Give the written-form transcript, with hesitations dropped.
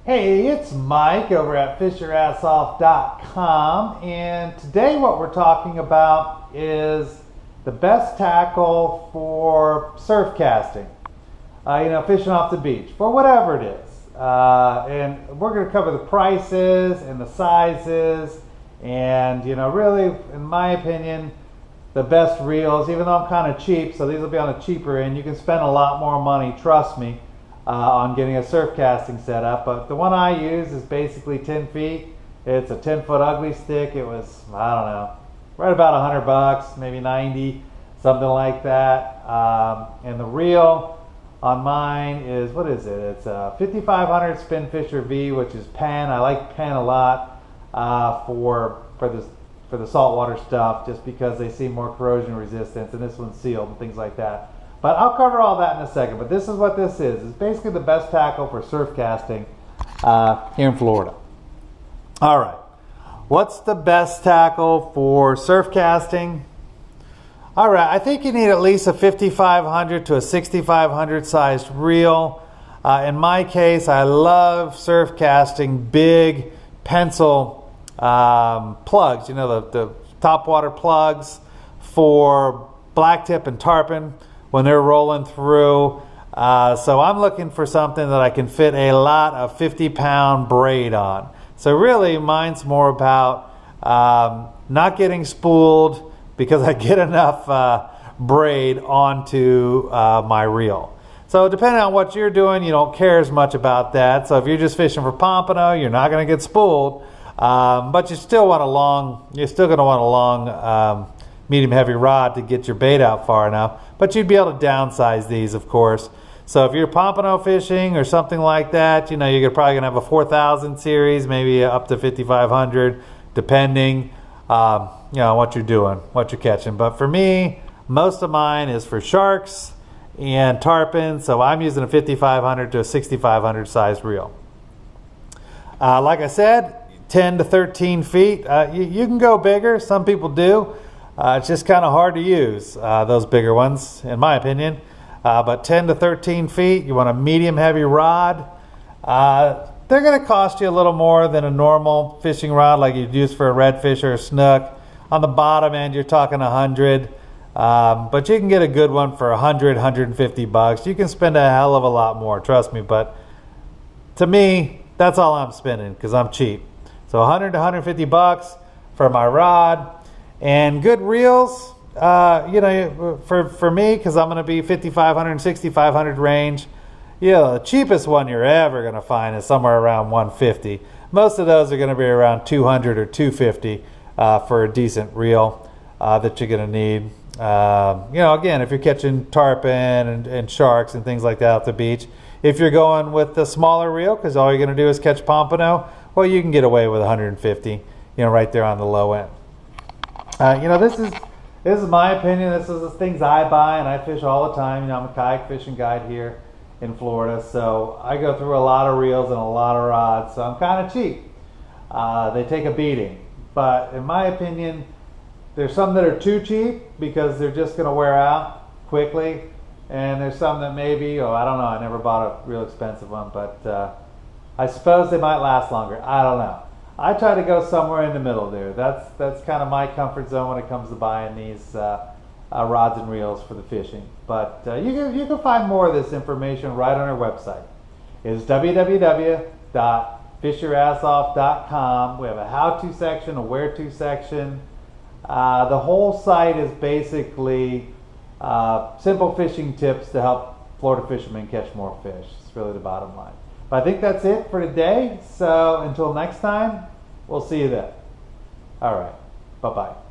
Hey, it's Mike over at fishyourassoff.com, and today what we're talking about is the best tackle for surf casting. Fishing off the beach, for whatever it is. And we're going to cover the prices and the sizes and, really, in my opinion, the best reels, even though I'm kind of cheap, so these will be on the cheaper end. You can spend a lot more money, trust me, on getting a surf casting set up. But the one I use is basically 10 feet. It's a 10-foot ugly stick. It was, I don't know, right about $100, maybe 90, something like that. And the reel on mine is, what is it? It's a 5500 Spin Fisher V, which is Penn. I like Penn a lot for the saltwater stuff, just because they seem more corrosion resistant, and this one's sealed and things like that. But I'll cover all that in a second. But this is what this is. It's basically the best tackle for surf casting here in Florida. All right. What's the best tackle for surf casting? All right. I think you need at least a 5500 to a 6500 sized reel. In my case, I love surf casting big pencil plugs. The topwater plugs for blacktip and tarpon when they're rolling through. So I'm looking for something that I can fit a lot of 50-pound braid on. So really mine's more about not getting spooled, because I get enough braid onto my reel. So depending on what you're doing, you don't care as much about that. So if you're just fishing for pompano, you're not going to get spooled, but you're still going to want a long medium heavy rod to get your bait out far enough. But you'd be able to downsize these, of course. So if you're pompano fishing or something like that, you're probably going to have a 4000 series, maybe up to 5500, depending on what you're doing, what you're catching. But for me, most of mine is for sharks and tarpon, so I'm using a 5500 to a 6500 size reel. Like I said, 10 to 13 feet. You can go bigger. Some people do. It's just kind of hard to use, those bigger ones, in my opinion. But 10 to 13 feet, you want a medium heavy rod. They're going to cost you a little more than a normal fishing rod like you'd use for a redfish or a snook. On the bottom end, you're talking 100. But you can get a good one for 100, 150 bucks. You can spend a hell of a lot more, trust me. But to me, that's all I'm spending, because I'm cheap. So 100 to 150 bucks for my rod. And good reels, for me, because I'm going to be 5500 and 6500 range, the cheapest one you're ever going to find is somewhere around 150. Most of those are going to be around 200 or 250 for a decent reel that you're going to need. Again, if you're catching tarpon and sharks and things like that at the beach. If you're going with the smaller reel, because all you're going to do is catch pompano, well, you can get away with 150, right there on the low end. This is my opinion. This is the things I buy, and I fish all the time. I'm a kayak fishing guide here in Florida, so I go through a lot of reels and a lot of rods, so I'm kind of cheap. They take a beating, but in my opinion, there's some that are too cheap because they're just going to wear out quickly, and there's some that maybe, I don't know, I never bought a real expensive one, but I suppose they might last longer. I don't know. I try to go somewhere in the middle there. That's kind of my comfort zone when it comes to buying these rods and reels for the fishing. But you can find more of this information right on our website. It's www.fishyourassoff.com. We have a how-to section, a where-to section. The whole site is basically simple fishing tips to help Florida fishermen catch more fish. It's really the bottom line. But I think that's it for today. So until next time, we'll see you then. All right. Bye-bye.